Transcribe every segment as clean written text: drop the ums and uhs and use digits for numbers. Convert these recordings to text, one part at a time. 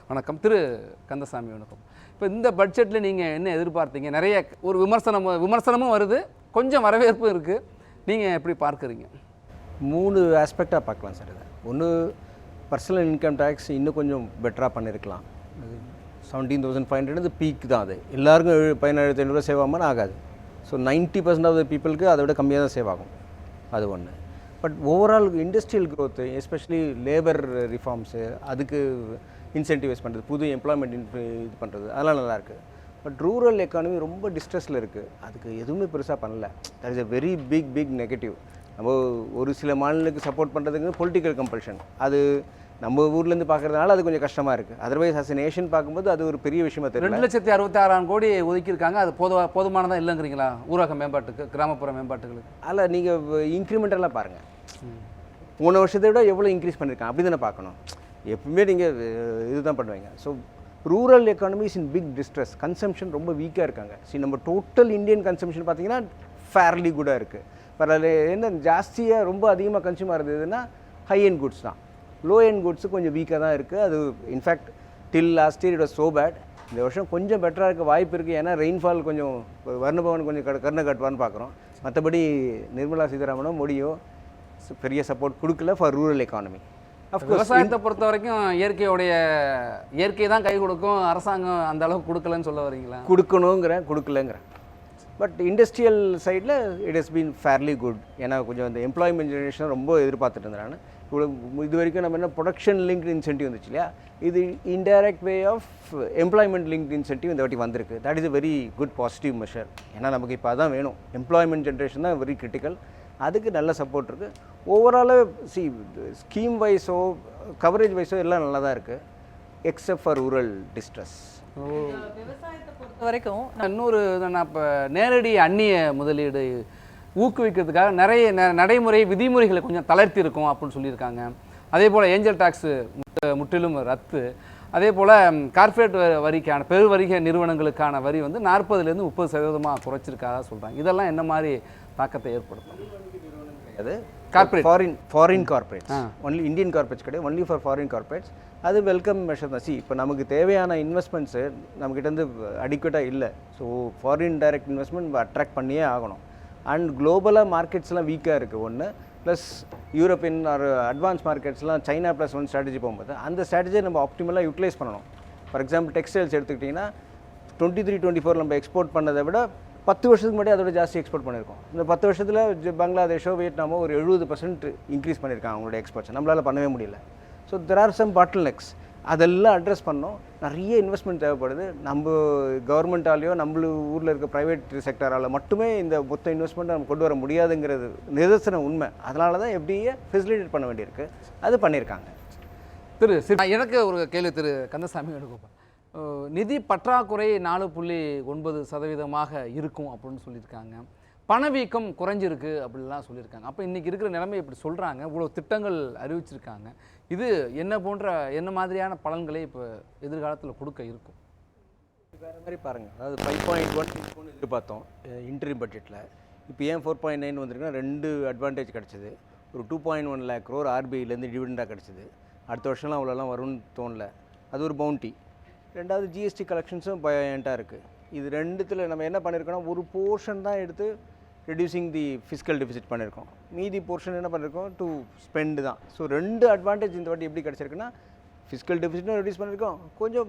வணக்கம் கந்தசாமி. வணக்கம். இப்போ இந்த பட்ஜெட்டில் நீங்கள் என்ன எதிர்பார்த்தீங்க? நிறைய ஒரு விமர்சனமும் வருது, கொஞ்சம் வரவேற்பும் இருக்குது. நீங்கள் எப்படி பார்க்குறீங்க? 3 ஆஸ்பெக்டாக பார்க்கலாம் சார். இதை ஒன்று, பர்சனல் இன்கம் டேக்ஸ் இன்னும் கொஞ்சம் பெட்டராக பண்ணியிருக்கலாம். 17,500 பீக் தான். அது எல்லாருக்கும் 17,500 சேவ் ஆகாமல் ஆகாது. ஸோ 90% ஆஃப் த பீப்புளுக்கு அதை விட கம்மியாக தான் சேவ் ஆகும். அது ஒன்று. But overall industrial growth, especially labour reforms, அதுக்கு இன்சென்டிவைஸ் பண்ணுறது, புது எம்ப்ளாய்மெண்ட் இது பண்ணுறது, அதெல்லாம் நல்லாயிருக்கு. பட் ரூரல் எக்கானமி ரொம்ப டிஸ்ட்ரெஸில் இருக்குது. அதுக்கு எதுவுமே பெருசாக பண்ணல. That is a very big negative. நம்ம ஒரு சில மாநிலங்களுக்கு சப்போர்ட் பண்ணுறதுக்கு பொலிட்டிக்கல் கம்பல்ஷன், அது நம்ம ஊர்லேருந்து பார்க்குறதுனால அது கொஞ்சம் கஷ்டமாக இருக்குது. அதர்வைஸ் அஸ் எ நேஷன் பார்க்கும்போது அது ஒரு பெரிய விஷயமா தெரியல. 2,66,000 கோடி ஒதுக்கியிருக்காங்க. அது போதுமானதாக இல்லைங்கிறீங்களா ஊரக மேம்பாட்டுக்கு, கிராமப்புற மேம்பாட்டுகளுக்கு? அல்ல, நீங்கள் இன்க்ரிமெண்டெல்லாம் பாருங்கள். போன வருஷத்தை விட எவ்வளோ இன்க்ரீஸ் பண்ணியிருக்காங்க அப்படி தானே பார்க்கணும். எப்பவுமே நீங்கள் இதுதான் பண்ணுவீங்க. So rural economy is in big distress. Consumption ரொம்ப வீக்காக இருக்காங்க. நம்ம டோட்டல் இந்தியன் கன்சம்ஷன் பார்த்தீங்கன்னா ஃபேர்லி குடாக இருக்குது. பரவாயில்ல. என்ன ஜாஸ்தியாக ரொம்ப அதிகமாக கன்சியூம் ஆகிறதுனா ஹை எண்ட் குட்ஸ் தான். லோ எண்ட் குட்ஸு கொஞ்சம் வீக்காக தான் இருக்குது. அது in fact till last year it was so bad. இந்த வருஷம் கொஞ்சம் பெட்டராக இருக்க வாய்ப்பு இருக்குது. ஏன்னா ரெயின்ஃபால் கொஞ்சம் வர்ணபவன் கொஞ்சம் கருணை கட்டுவான்னு பார்க்குறோம். மற்றபடி நிர்மலா சீதாராமனோ மோடியோ பெரிய சப்போர்ட் கொடுக்கல ஃபார் ரூரல் எக்கானமி. விவசாயத்தை பொறுத்த வரைக்கும் இயற்கை தான் கை கொடுக்கும், அரசாங்கம் அந்த அளவுக்கு கொடுக்கலன்னு சொல்ல வரீங்களா? கொடுக்கலங்கிறேன். பட் இண்டஸ்ட்ரியல் சைடில் it has been fairly good. ஏன்னா கொஞ்சம் அந்த எம்ப்ளாய்மெண்ட் ஜெனரேஷன் ரொம்ப எதிர்பார்த்துட்டு இருந்தாங்க. இது வரைக்கும் நம்ம என்ன ப்ரொடக்ஷன் லிங்க்டு இன்சென்டிவ் வந்துச்சு இல்லையா, இது indirect way of employment linked incentive இந்த வாட்டி வந்திருக்கு. That is a very good positive measure. ஏன்னா நமக்கு இப்போ அதான் வேணும். எம்ப்ளாய்மெண்ட் ஜென்ரேஷன் தான் வெரி கிரிட்டிக்கல். அதுக்கு நல்ல சப்போர்ட் இருக்குது. ஓவராலாக ஸ்கீம் வைஸோ கவரேஜ் வைஸோ எல்லாம் நல்லா தான் இருக்குது, எக்ஸப்ட் ஃபார் ரூரல் டிஸ்ட்ரெஸ். விவசாயத்தை பொறுத்த வரைக்கும் இன்னொரு நான் இப்போ நேரடி அந்நிய முதலீடு ஊக்குவிக்கிறதுக்காக நிறைய நடைமுறை விதிமுறைகளை கொஞ்சம் தளர்த்தி இருக்கும் அப்படின்னு சொல்லியிருக்காங்க. அதே போல் ஏஞ்சல் டாக்ஸு முற்றிலும் ரத்து. அதே போல் கார்ப்பரேட் வரிக்கான பெருவரிக நிறுவனங்களுக்கான வரி வந்து 40% 30% குறைச்சிருக்காக சொல்கிறாங்க. இதெல்லாம் என்ன மாதிரி தாக்கத்தை ஏற்படுத்தும்? அது corporate foreign corporates, only Indian corporates கிடையாது, ஒன்லி ஃபார் ஃபாரின் கார்ப்பரேட்ஸ். அது வெல்கம் மெஷர் தான். இப்போ நமக்கு தேவையான இன்வெஸ்ட்மெண்ட்ஸு நம்மக்கிட்டேருந்து அடிக்குவேட்டாக இல்லை. So foreign direct investment attract பண்ணியே ஆகணும். அண்ட் குளோபலாக மார்க்கெட்ஸ்லாம் வீக்காக இருக்குது ஒன்று, ப்ளஸ் யூரோப்பியன் ஆர் அட்வான்ஸ் மார்க்கெட்ஸ்லாம் China +1 ஸ்ட்ராட்டஜி போகும்போது அந்த ஸ்ட்ராட்டஜியை நம்ம ஆப்டிமலாக யூட்டிலைஸ் பண்ணணும். ஃபார் எக்ஸாம்பிள் டெக்ஸ்டைல்ஸ் எடுத்துக்கிட்டிங்கன்னா 23-24 நம்ம எக்ஸ்போர்ட் பண்ணதை விட 10 வருஷத்துக்கு முன்னாடி அதோட ஜாஸ்தி எக்ஸ்போர்ட் பண்ணியிருக்கோம். இந்த 10 வருஷத்தில் பங்களாதேஷோ வியட்நாமோ ஒரு 70% இன்க்ரீஸ் பண்ணியிருக்காங்க அவங்களோட எக்ஸ்போர்ட்ஸ். நம்மளால் பண்ணவே முடியல. ஸோ தெர் ஆர் சம் பாட்டில் நெக்ஸ். அதெல்லாம் அட்ரஸ் பண்ணோம். நிறைய இன்வெஸ்ட்மெண்ட் தேவைப்படுது. நம்ம கவர்மெண்ட்டாலேயோ நம்ம ஊரில் இருக்க ப்ரைவேட் செக்டரால் மட்டுமே இந்த மொத்த இன்வெஸ்ட்மெண்ட்டை நம்ம கொண்டு வர முடியாதுங்கிறது நிதர்சன உண்மை. அதனால தான் எப்படியே ஃபெசிலிட்டேட் பண்ண வேண்டியிருக்கு. அது பண்ணியிருக்காங்க. எனக்கு ஒரு கேள்வி கந்தசாமி வேணுகோபால். நிதி பற்றாக்குறை 4.9% இருக்கும் அப்படின்னு சொல்லியிருக்காங்க. பணவீக்கம் குறைஞ்சிருக்கு அப்படின்லாம் சொல்லியிருக்காங்க. அப்போ இன்றைக்கி இருக்கிற நிலைமை இப்படி சொல்கிறாங்க, இவ்வளோ திட்டங்கள் அறிவிச்சிருக்காங்க. இது என்ன மாதிரியான பலன்களை இப்போ எதிர்காலத்தில் கொடுக்க இருக்கும்? வேறு மாதிரி பாருங்கள். அதாவது 5.1 எதிர்பார்த்தோம் இன்டரிம் பட்ஜெட்டில். இப்போ ஏன் 4.9 வந்திருக்குன்னா 2 அட்வான்டேஜ் கிடச்சிது. ஒரு 2.1 lakh crore ஆர்பிஐலேருந்து டிவிடெண்டாக கிடச்சிது. அடுத்த வருஷம்லாம் அவ்வளோலாம் வரும்னு தோணல. அது ஒரு பவுண்டி. ரெண்டாவது ஜிஎஸ்டி கலெக்ஷன்ஸும் பயன்ட்டாக இருக்குது. இது ரெண்டுத்தில் நம்ம என்ன பண்ணியிருக்கோம்னா ஒரு போர்ஷன் தான் எடுத்து ரெடியூசிங் தி ஃபிஸ்கல் டெபிசிட் பண்ணியிருக்கோம். மீதி போர்ஷன் என்ன பண்ணியிருக்கோம் டு ஸ்பெண்டு தான். ஸோ 2 அட்வான்டேஜ் இந்த வாட்டி எப்படி கிடச்சிருக்குன்னா ஃபிஸ்கல் டெபிசிட்டும் ரெடியூஸ் பண்ணியிருக்கோம், கொஞ்சம்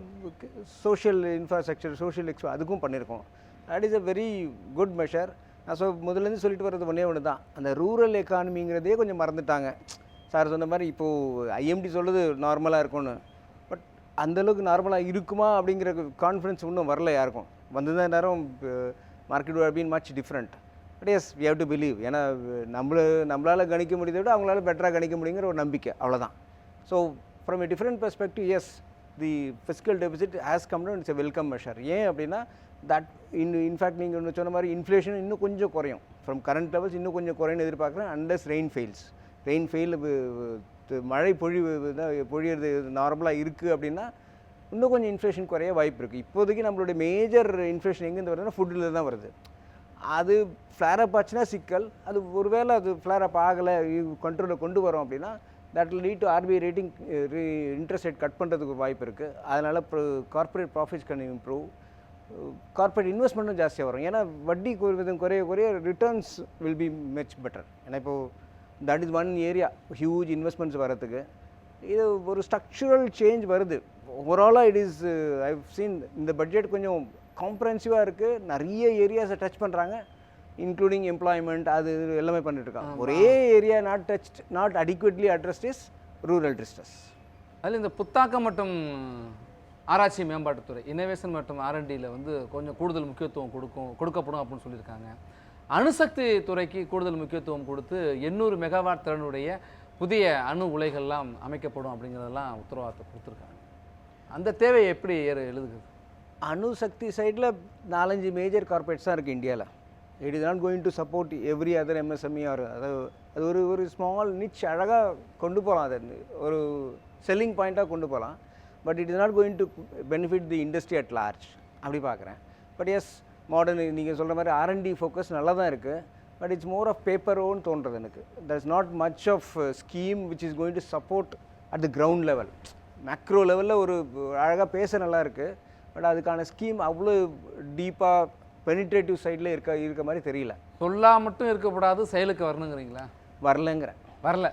சோஷியல் இன்ஃப்ராஸ்ட்ரக்சர் சோஷியல் அதுக்கும் பண்ணியிருக்கோம். That is a very good measure. நான் முதலேருந்து சொல்லிட்டு வர்றது ஒன்று தான், அந்த ரூரல் எக்கானமிங்கிறதே கொஞ்சம் மறந்துட்டாங்க. சார் சொன்ன மாதிரி இப்போது ஐஎம்டி சொல்லுது நார்மலாக இருக்கும்னு. பட் அந்தளவுக்கு நார்மலாக இருக்குமா அப்படிங்கிற கான்ஃபிடன்ஸ் இன்னும் வரல யாருக்கும். வந்து தான் நேரம் market would have been much different. But yes we have to believe. ஏன்னா நம்மளால் கணிக்க முடியதை விட அவங்களால பெட்டராக கணிக்க முடியுங்கிற ஒரு நம்பிக்கை, அவ்வளோதான். So from a different perspective, yes the fiscal deficit has come down. It's a welcome measure. ஏன் அப்படின்னா தட் இன்ஃபேக்ட் நீங்கள் சொன்ன மாதிரி இன்ஃப்ளேஷன் இன்னும் கொஞ்சம் குறையும். ஃப்ரம் கரண்ட் லெவல்ஸ் இன்னும் கொஞ்சம் குறைன்னு எதிர்பார்க்குறேன். அன்லெஸ் ரெயின் ஃபெயில் மழை பொழியறது நார்மலாக இருக்குது அப்படின்னா இன்னும் கொஞ்சம் இன்ஃப்ளேஷன் குறைய வாய்ப்பு இருக்குது. இப்போதைக்கு நம்மளுடைய மேஜர் இன்ஃப்ளேஷன் எங்கேருந்து வருதுன்னா ஃபுட்டில் தான் வருது. அது ஃப்ளேரப் ஆச்சுன்னா சிக்கல். அது ஒருவேளை அது ஃப்ளேரப் ஆகலை, கண்ட்ரோலில் கொண்டு வரோம் அப்படின்னா that will lead to RBI rating interest rate cut பண்ணுறதுக்கு ஒரு வாய்ப்பு இருக்குது. அதனால் corporate profits can improve, corporate இன்வெஸ்ட்மெண்ட்டும் ஜாஸ்தியாக வரும். ஏன்னா வட்டி குறைய குறைய returns will be much better. ஏன்னா இப்போது that is one area huge investments வரதுக்கு இது ஒரு ஸ்ட்ரக்சுரல் சேஞ்ச் வருது. ஓவராலாக இட் இஸ் ஐவ் சீன் இந்த பட்ஜெட் கொஞ்சம் காம்ப்ரஹென்சிவாக இருக்குது, நிறைய ஏரியாஸை டச் பண்ணுறாங்க, இன்க்ளூடிங் எம்ப்ளாய்மெண்ட் அது எல்லாமே பண்ணிட்டுருக்காங்க. ஒரே area not adequately addressed is rural distress. அதில் இந்த புத்தாக்கம் மற்றும் ஆராய்ச்சி மேம்பாட்டுத்துறை இனோவேஷன் மற்றும் R&Dயில் வந்து கொஞ்சம் கூடுதல் முக்கியத்துவம் கொடுக்கப்படும் அப்படின்னு சொல்லியிருக்காங்க. அணுசக்தி துறைக்கு கூடுதல் முக்கியத்துவம் கொடுத்து 800 மெகாவாட் திறனுடைய புதிய அணு உலைகள்லாம் அமைக்கப்படும் அப்படிங்கிறதெல்லாம் உத்தரவாதத்தை கொடுத்துருக்காங்க. அந்த தேவை எப்படி எழுதுகிறது? அணுசக்தி சைடில் 4-5 மேஜர் கார்பரேட்ஸ் தான் இருக்குது இந்தியாவில். It is not going to support every other MSME or அது ஒரு ஸ்மால் நிச் அழகாக கொண்டு போகலாம், அது ஒரு செல்லிங் பாயிண்ட்டாக கொண்டு போகலாம். But it is not going to benefit the industry at large அப்படி பார்க்குறேன். பட் எஸ் மாடர்ன் நீங்கள் சொல்கிற மாதிரி R&D ஃபோக்கஸ் நல்லா தான் இருக்குது. பட் இட்ஸ் மோர் ஆஃப் பேப்பரோன்னு தோன்றது எனக்கு. That is not much of scheme which is going to support at the ground level. Macro லெவலில் ஒரு அழகாக பேச நல்லா இருக்குது. பட் அதுக்கான ஸ்கீம் அவ்வளோ டீப்பாக பெனிட்ரேட்டிவ் சைடில் இருக்க மாதிரி தெரியல. சொல்லா மட்டும் இருக்கப்படாது, செயலுக்கு வரணுங்கிறீங்களா? வரலங்கிறேன். வரல.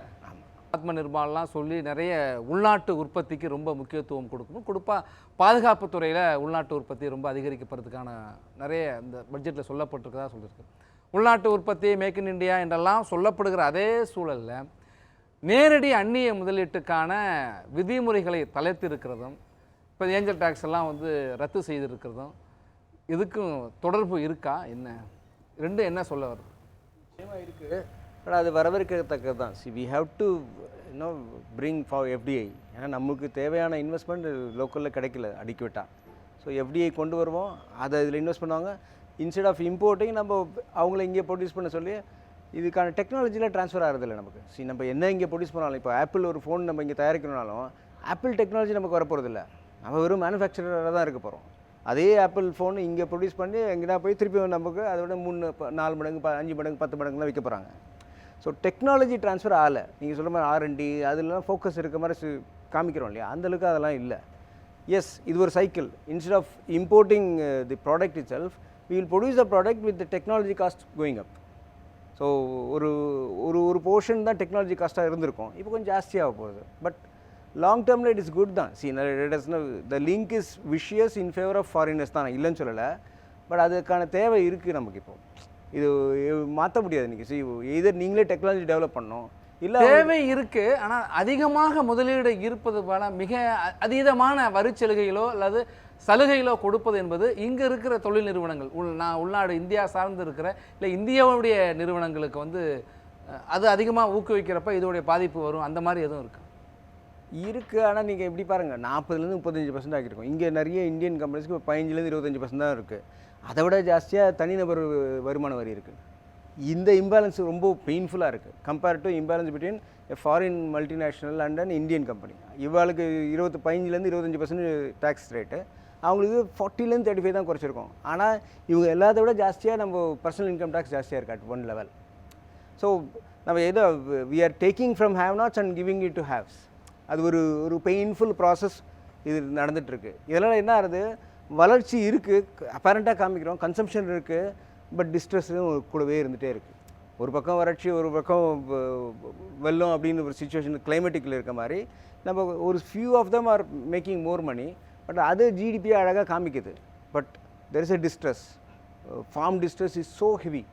ஆத்ம நிர்மாணம்லாம் சொல்லி நிறைய உள்நாட்டு உற்பத்திக்கு ரொம்ப முக்கியத்துவம் கொடுப்பா. பாதுகாப்பு துறையில் உள்நாட்டு உற்பத்தி ரொம்ப அதிகரிக்கப்படுறதுக்கான நிறைய இந்த பட்ஜெட்டில் சொல்லப்பட்டிருக்கதா சொல்லியிருக்கு. உள்நாட்டு உற்பத்தி, மேக் இன் இண்டியா என்றெல்லாம் சொல்லப்படுகிற அதே சூழலில் நேரடி அந்நிய முதலீட்டுக்கான விதிமுறைகளை தளர்த்திருக்கிறதும், இப்போ ஏஞ்சல் டேக்ஸ் எல்லாம் வந்து ரத்து செய்திருக்கிறதும் இதுக்கும் தொடர்பு இருக்கா? என்ன ரெண்டும் என்ன சொல்ல வருது? நிச்சயமாக இருக்குது. பட் அது வரவேற்கத்தக்கது தான். We have to bring for FDI. ஏன்னா நமக்கு தேவையான இன்வெஸ்ட்மெண்ட் லோக்கலில் கிடைக்கல அடிக்குவேட்டாக. ஸோ FDI கொண்டு வருவோம், அதை இதில் இன்வெஸ்ட் பண்ணுவாங்க. இன்ஸ்டெட் ஆஃப் இம்போர்ட்டிங் நம்ம அவங்கள இங்கே ப்ரொடியூஸ் பண்ண சொல்லி இதுக்கான டெக்னாலஜியில் ட்ரான்ஸ்ஃபர் ஆகிறதில்ல நமக்கு. நம்ம என்ன இங்கே ப்ரொடியூஸ் பண்ணாலும், இப்போ ஆப்பிள் ஒரு ஃபோன் நம்ம இங்கே தயாரிக்கணும்னாலும் ஆப்பிள் டெக்னாலஜி நமக்கு வரப்போகிறதில்ல. நம்ம வெறும் மேனுஃபேக்சராக தான் இருக்க போகிறோம். அதே ஆப்பிள் ஃபோன் இங்கே ப்ரொடியூஸ் பண்ணி எங்கேனா போய் திருப்பி நமக்கு அதோட 3-4 மடங்கு 5 மடங்கு 10 மடங்குலாம் விற்க போகிறாங்க. ஸோ டெக்னாலஜி ட்ரான்ஸ்ஃபர் ஆகலை. நீங்கள் சொல்கிற மாதிரி R&D அதெல்லாம் ஃபோக்கஸ் இருக்க மாதிரி காமிக்கிறோம் இல்லையா, அந்தளவுக்கு அதெல்லாம் இல்லை. எஸ், இது ஒரு cycle. Instead of importing the product itself, we will produce the product with technology cost going up. So ஒரு போர்ஷன் தான் டெக்னாலஜி காஸ்ட்டாக இருந்திருக்கும், இப்போ கொஞ்சம் ஜாஸ்தியாக போகுது. பட் லாங் டேர்மில் இட் இஸ் குட் தான். The link is vicious in favour of foreigners தான், இல்லைன்னு சொல்லலை. பட் அதுக்கான தேவை இருக்குது நமக்கு. இப்போ இது மாற்ற முடியாது. இன்றைக்கி இதர் நீங்களே டெக்னாலஜி டெவலப் பண்ணணும், இல்லை தேவை இருக்குது. ஆனால் அதிகமாக முதலீடு இருப்பது போல மிக அதீதமான வரிச்சலுகைகளோ அல்லது சலுகைகளோ கொடுப்பது என்பது இங்கே இருக்கிற தொழில் நிறுவனங்கள், உள்நாடு இந்தியா சார்ந்து இருக்கிற இல்லை இந்தியாவுடைய நிறுவனங்களுக்கு வந்து அது அதிகமாக ஊக்குவிக்கிறப்ப இதோடைய பாதிப்பு வரும். அந்த மாதிரி எதுவும் இருக்குது. ஆனால் நீங்கள் எப்படி பாருங்கள், 40-35% ஆகிருக்கும். இங்கே நிறைய இந்தியன் கம்பெனிஸ்க்கு 15-25% தான் இருக்குது. அதை விட ஜாஸ்தியாக தனிநபர் வருமான வரி இருக்குது. இந்த இம்பேலன்ஸ் ரொம்ப பெயின்ஃபுல்லாக இருக்குது compared to imbalance between foreign multinational and an Indian company. இவாளுக்கு 15-25% டேக்ஸ் ரேட்டு, அவங்களுக்கு 40-35 தான் குறைச்சிருக்கோம். ஆனால் இவங்க எல்லாத்த விட ஜாஸ்தியாக நம்ம பர்சனல் இன்கம் டேக்ஸ் ஜாஸ்தியாக இருக்குது அட் ஒன் லெவல். ஸோ நம்ம ஏதோ we are taking from have nots and giving it to haves. அது ஒரு பெயின்ஃபுல் ப்ராசஸ் இது நடந்துகிட்ருக்கு. இதெல்லாம் என்ன ஆகுது, வளர்ச்சி இருக்குது அப்பேரண்ட்டாக காமிக்கிறோம், கன்சம்ஷன் இருக்குது, பட் டிஸ்ட்ரெஸ்ஸும் கூடவே இருந்துகிட்டே இருக்குது. ஒரு பக்கம் வறட்சி, ஒரு பக்கம் வெள்ளம் அப்படின்னு ஒரு சுச்சுவேஷன் கிளைமேட்டிக்கில் இருக்க மாதிரி நம்ம ஒரு few of them are making more money. But அது ஜிடிபியை அழகாக காமிக்குது. But there is a distress. Farm distress is so heavy.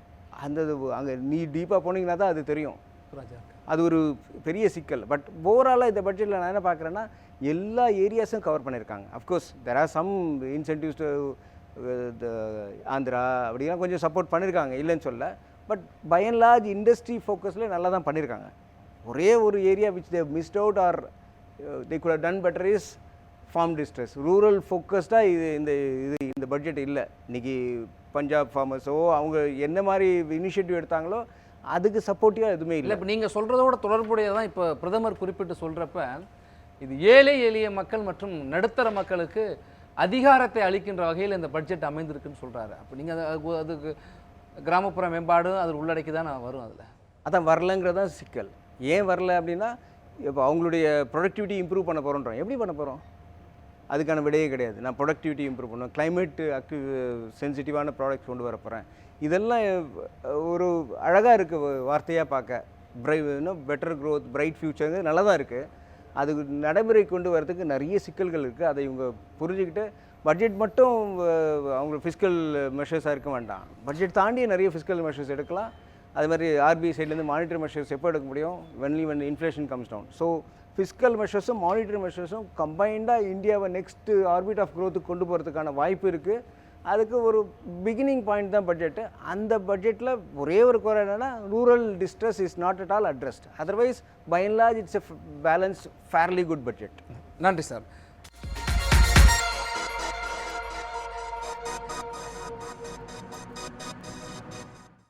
அங்கே நீ டீப்பாக போனீங்கன்னா தான் அது தெரியும். அது ஒரு பெரிய சிக்கல். பட் ஓவராலாக இந்த பட்ஜெட்டில் நான் என்ன பார்க்குறேன்னா, எல்லா ஏரியாஸும் கவர் பண்ணியிருக்காங்க. Of course there are some incentives Andhra அப்படிலாம் கொஞ்சம் சப்போர்ட் பண்ணியிருக்காங்க, இல்லைன்னு சொல்ல. But by and large industry ஃபோக்கஸில் நல்லா தான் பண்ணியிருக்காங்க. ஒரே ஒரு area which they missed out or they could have done better is farm distress. Rural ஃபோக்கஸ்டாக இந்த பட்ஜெட் இல்லை. இன்றைக்கி பஞ்சாப் ஃபார்மர்ஸோ அவங்க என்ன மாதிரி இனிஷியேட்டிவ் எடுத்தாங்களோ அதுக்கு சப்போர்ட்டிவாக எதுவுமே இல்லை. இப்போ நீங்கள் சொல்கிறதோட தொடர்புடையதான் இப்போ பிரதமர் குறிப்பிட்டு சொல்கிறப்ப இது ஏழை எளிய மக்கள் மற்றும் நடுத்தர மக்களுக்கு அதிகாரத்தை அளிக்கின்ற வகையில் இந்த பட்ஜெட் அமைந்திருக்குன்னு சொல்கிறாரு. அப்போ நீங்கள் அதுக்கு கிராமப்புற மேம்பாடும் அதில் உள்ளடக்கி தான் வரும். அதில் அதான் வரலங்கிறதான் சிக்கல். ஏன் வரல அப்படின்னா, இப்போ அவங்களுடைய ப்ரொடக்டிவிட்டி இம்ப்ரூவ் பண்ண போகிறோன்றோம். எப்படி பண்ண போகிறோம்? அதுக்கான விடையே கிடையாது. நான் ப்ரொடக்டிவிட்டி இம்ப்ரூவ் பண்ணுவேன், கிளைமேட் சென்சிட்டிவான ப்ராடக்ட்ஸ் கொண்டு வர போகிறேன். இதெல்லாம் ஒரு அழகாக இருக்குது வார்த்தையாக பார்க்க. இன்னும் பெட்டர் க்ரோத், பிரைட் ஃப்யூச்சருங்கிறது நல்லா தான் இருக்குது. அது நடைமுறை கொண்டு வரதுக்கு நிறைய சிக்கல்கள் இருக்குது. அதை இவங்க புரிஞ்சுக்கிட்டு பட்ஜெட் மட்டும் அவங்க ஃபிஸ்கல் மெஷர்ஸாக இருக்க வேண்டாம், பட்ஜெட் தாண்டி நிறைய ஃபிஸ்கல் மெஷர்ஸ் எடுக்கலாம். அது மாதிரி ஆர்பிஐ சைட்லேருந்து மானிட்டரி மெஷர்ஸ் எப்போ எடுக்க முடியும்? when inflation comes down. So fiscal மெஷர்ஸும் மானிட்டரி மெஷர்ஸும் கம்பைண்டாக இந்தியாவை நெக்ஸ்ட் ஆர்பிட் ஆஃப் க்ரோத்துக்கு கொண்டு போகிறதுக்கான வாய்ப்பு இருக்குது. அதுக்கு ஒரு பிகினிங் பாயிண்ட் தான் பட்ஜெட்டு. அந்த பட்ஜெட்டில் ஒரே ஒரு குறை என்னென்னா, rural distress is not at all addressed. Otherwise by and large it's a balance fairly good budget. நன்றி சார்.